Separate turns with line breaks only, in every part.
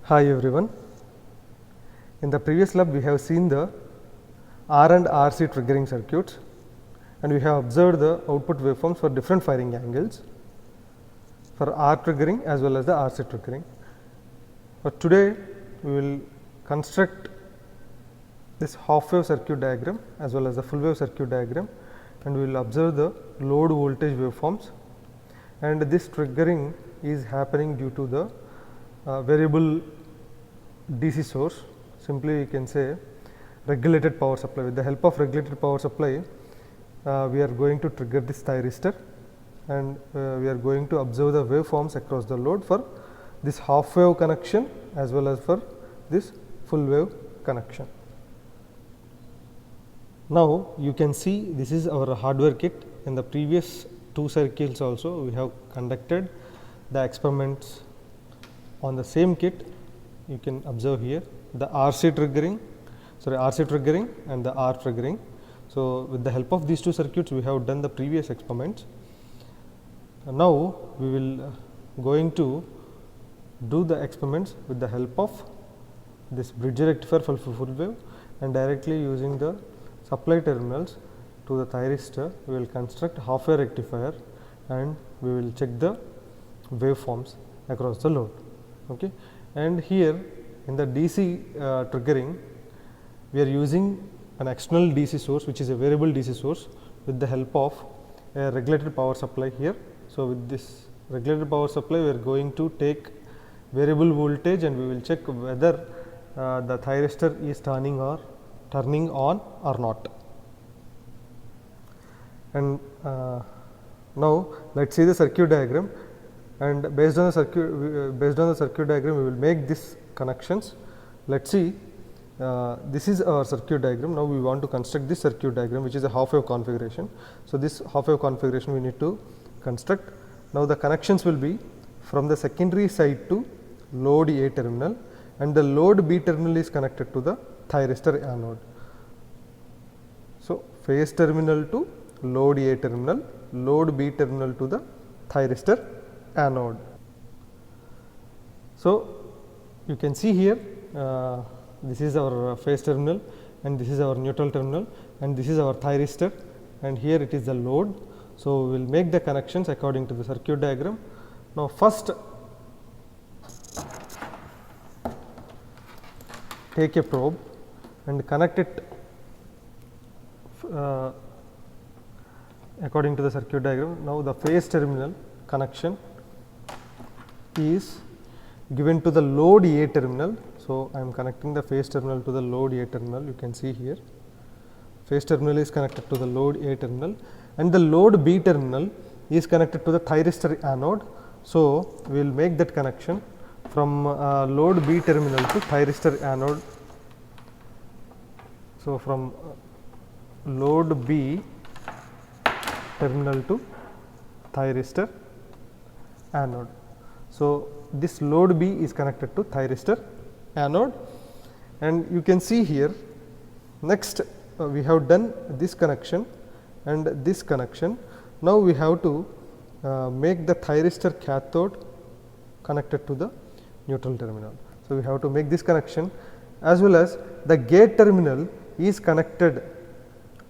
Hi everyone. In the previous lab we have seen the R and RC triggering circuits and we have observed the output waveforms for different firing angles for R triggering as well as the RC triggering. But today we will construct this half wave circuit diagram as well as the full wave circuit diagram, and we will observe the load voltage waveforms, and this triggering is happening due to the variable DC source. Simply we can say regulated power supply. With the help of regulated power supply, we are going to trigger this thyristor, and we are going to observe the waveforms across the load for this half wave connection as well as for this full wave connection. Now you can see this is our hardware kit. In the previous two circuits also we have conducted the experiments on the same kit. You can observe here the RC triggering and the R triggering. So with the help of these two circuits we have done the previous experiments. Now we will going to do the experiments with the help of this bridge rectifier for full wave, and directly using the supply terminals to the thyristor we will construct half wave rectifier, and we will check the waveforms across the load. Okay. And here in the DC triggering we are using an external DC source which is a variable DC source with the help of a regulated power supply here. So with this regulated power supply we are going to take variable voltage, and we will check whether the thyristor is turning on or not. And now let us see the circuit diagram, and based on the circuit diagram we will make these connections. Let us see, this is our circuit diagram. Now we want to construct this circuit diagram which is a half wave configuration. So this half wave configuration we need to construct. Now the connections will be from the secondary side to load A terminal, and the load B terminal is connected to the thyristor anode. So phase terminal to load A terminal, load B terminal to the thyristor anode. So you can see here this is our phase terminal, and this is our neutral terminal, and this is our thyristor, and here it is the load. So we will make the connections according to the circuit diagram. Now first take a probe and connect it according to the circuit diagram. Now the phase terminal connection is given to the load A terminal. So I am connecting the phase terminal to the load A terminal. You can see here phase terminal is connected to the load A terminal, and the load B terminal is connected to the thyristor anode. So we will make that connection from load B terminal to thyristor anode. So from load B terminal to thyristor anode. So this load B is connected to thyristor anode, and you can see here next we have done this connection and this connection. Now we have to make the thyristor cathode connected to the neutral terminal. So we have to make this connection, as well as the gate terminal is connected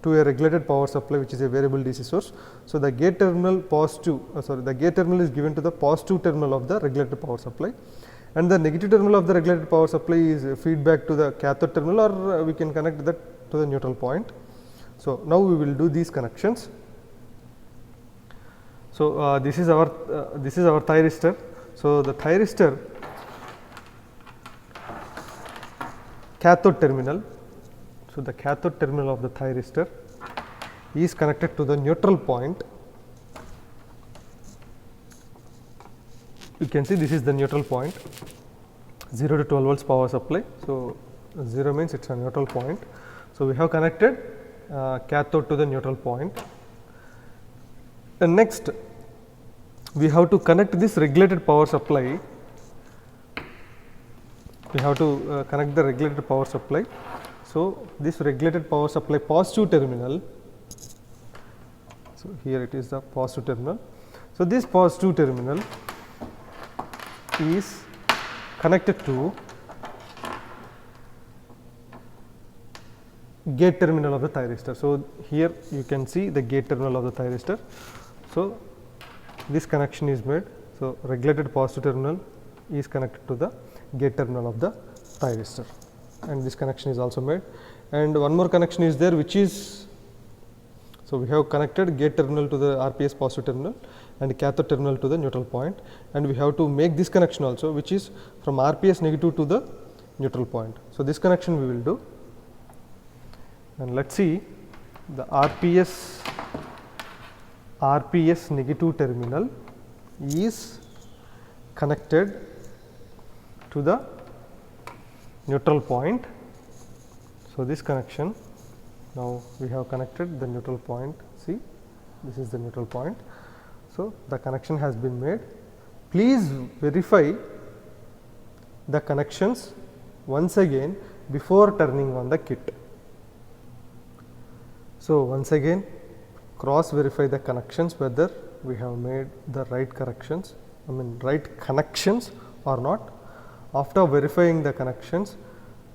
to a regulated power supply which is a variable DC source. So the gate terminal the gate terminal is given to the positive terminal of the regulated power supply, and the negative terminal of the regulated power supply is feedback to the cathode terminal, or we can connect that to the neutral point. So now we will do these connections. So this is our thyristor. So the thyristor cathode terminal. So the cathode terminal of the thyristor is connected to the neutral point. You can see this is the neutral point, 0 to 12 volts power supply. So 0 means it is a neutral point. So we have connected cathode to the neutral point, and next we have to connect this regulated power supply. We have to connect the regulated power supply. So this regulated power supply positive terminal. So here it is the positive terminal. So this positive terminal is connected to gate terminal of the thyristor. So, here you can see the gate terminal of the thyristor. So, this connection is made. So, regulated positive terminal is connected to the gate terminal of the thyristor, and this connection is also made. And one more connection is there, which is, so we have connected gate terminal to the RPS positive terminal and cathode terminal to the neutral point, and we have to make this connection also, which is from RPS negative to the neutral point. So, this connection we will do, and let us see the RPS negative terminal is connected to the neutral point. So, this connection, now we have connected the neutral point, see this is the neutral point. So, the connection has been made. Please verify the connections once again before turning on the kit. So, once again cross verify the connections whether we have made the right corrections, right connections or not. After verifying the connections,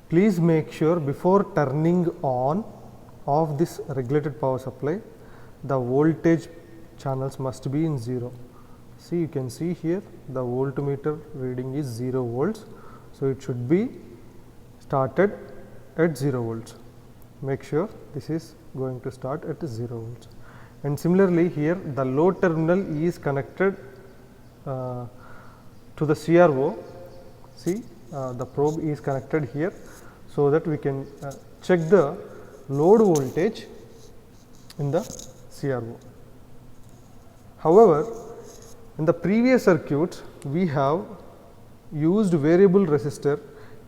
please make sure before turning on of this regulated power supply, the voltage channels must be in 0. See, you can see here the voltmeter reading is 0 volts. So, it should be started at 0 volts. Make sure this is going to start at 0 volts. And similarly, here the load terminal is connected to the CRO. See, the probe is connected here, so that we can check the load voltage in the CRO. However, in the previous circuits, we have used variable resistor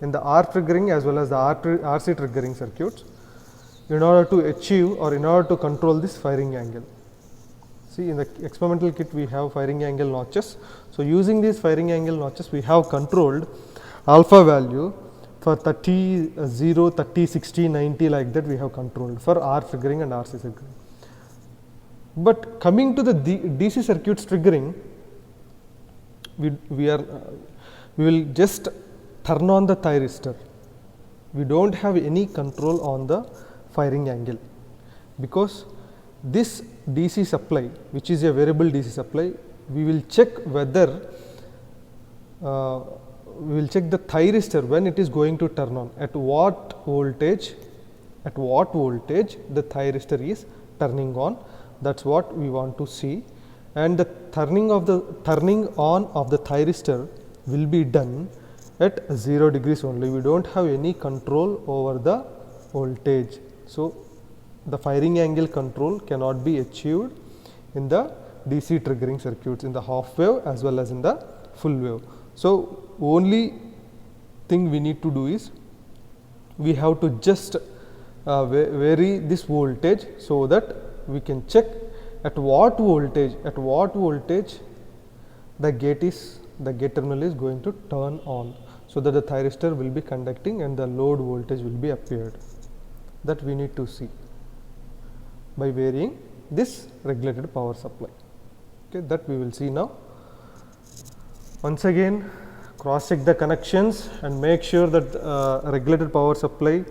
in the R triggering as well as the RC triggering circuits in order to achieve or in order to control this firing angle. See, in the experimental kit we have firing angle notches. So, using these firing angle notches, we have controlled alpha value for 30, 0, 30, 60, 90, like that we have controlled for R triggering and RC triggering. But coming to the DC circuits triggering, we will just turn on the thyristor. We do not have any control on the firing angle, because this DC supply, which is a variable DC supply, we will check whether we will check the thyristor when it is going to turn on, at what voltage the thyristor is turning on. That is what we want to see, and the turning on of the thyristor will be done at 0 degrees only. We do not have any control over the voltage. So, the firing angle control cannot be achieved in the DC triggering circuits, in the half wave as well as in the full wave. So, only thing we need to do is we have to just vary this voltage, so that we can check at what voltage the gate terminal is going to turn on, so that the thyristor will be conducting and the load voltage will be appeared. That we need to see by varying this regulated power supply. Okay, that we will see now. Once again, cross check the connections and make sure that regulated power supply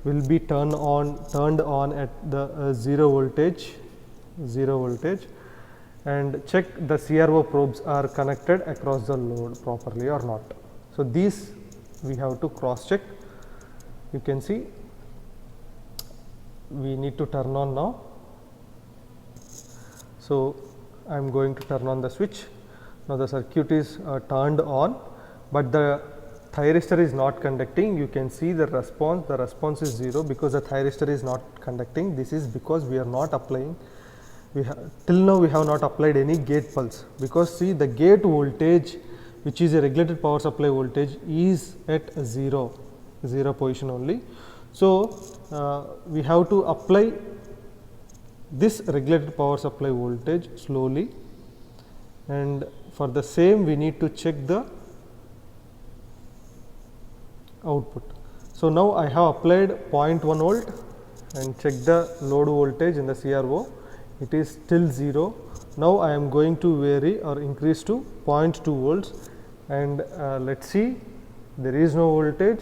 will be turned on at the 0 voltage, and check the CRO probes are connected across the load properly or not. So, these we have to cross check. You can see we need to turn on now. So, I am going to turn on the switch. Now, the circuit is turned on, but the thyristor is not conducting. You can see the response is 0 because the thyristor is not conducting. This is because we are not applying, till now we have not applied any gate pulse, because see the gate voltage, which is a regulated power supply voltage, is at 0 position only. So, we have to apply this regulated power supply voltage slowly, and for the same we need to check the output. So, now I have applied 0.1 volt and check the load voltage in the CRO, it is still 0. Now, I am going to vary or increase to 0.2 volts, and let us see, there is no voltage,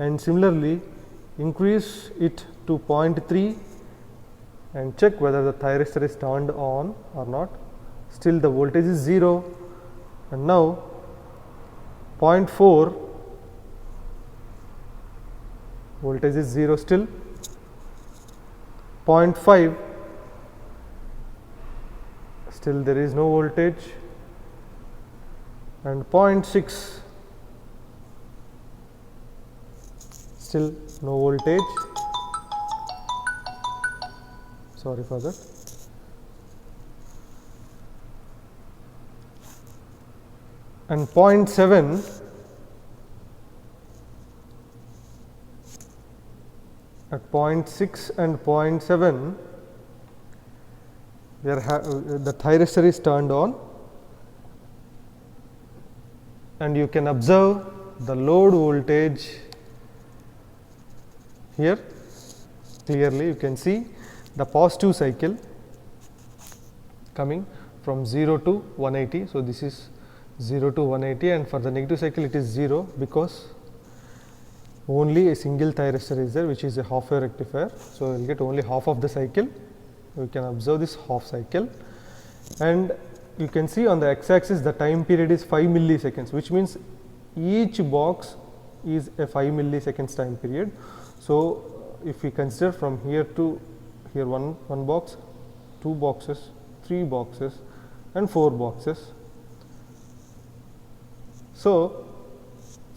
and similarly increase it to 0.3 and check whether the thyristor is turned on or not. Still the voltage is 0, and now 0.4, voltage is 0 still. 0.5, still there is no voltage, and 0.6, still no voltage. Sorry for that. And 0.7, at 0.6 and 0.7, the thyristor is turned on, and you can observe the load voltage here. Clearly you can see the positive cycle coming from 0 to 180. So, this is 0 to 180, and for the negative cycle it is 0, because only a single thyristor is there, which is a half wave rectifier. So, we will get only half of the cycle. We can observe this half cycle, and you can see on the x axis the time period is 5 milliseconds, which means each box is a 5 milliseconds time period. So, if we consider from here to here, one box, 2 boxes, 3 boxes and 4 boxes. So,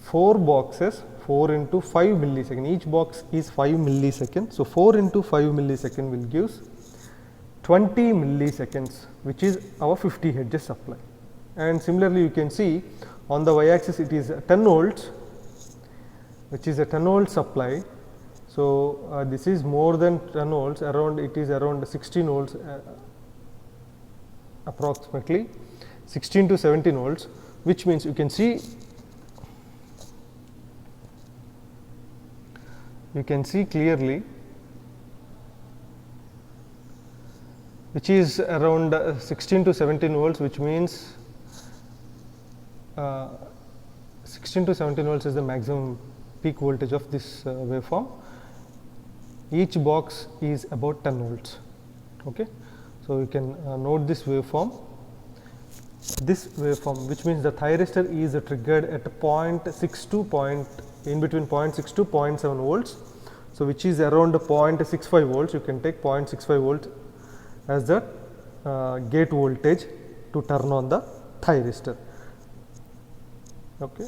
4 boxes, 4 into 5 millisecond, each box is 5 milliseconds. So, 4 into 5 millisecond will give 20 milliseconds, which is our 50 hertz supply. And similarly, you can see on the y axis it is 10 volts, which is a 10 volt supply. So, this is more than 10 volts, around it is around 16 volts, approximately 16 to 17 volts, which means you can see clearly, which is around 16 to 17 volts, which means 16 to 17 volts is the maximum peak voltage of this waveform. Each box is about 10 volts. Okay. So, you can note this waveform, which means the thyristor is triggered at 0.6 to in between 0.6 to 0.7 volts. So, which is around 0.65 volts. You can take 0.65 volts as the gate voltage to turn on the thyristor. Okay.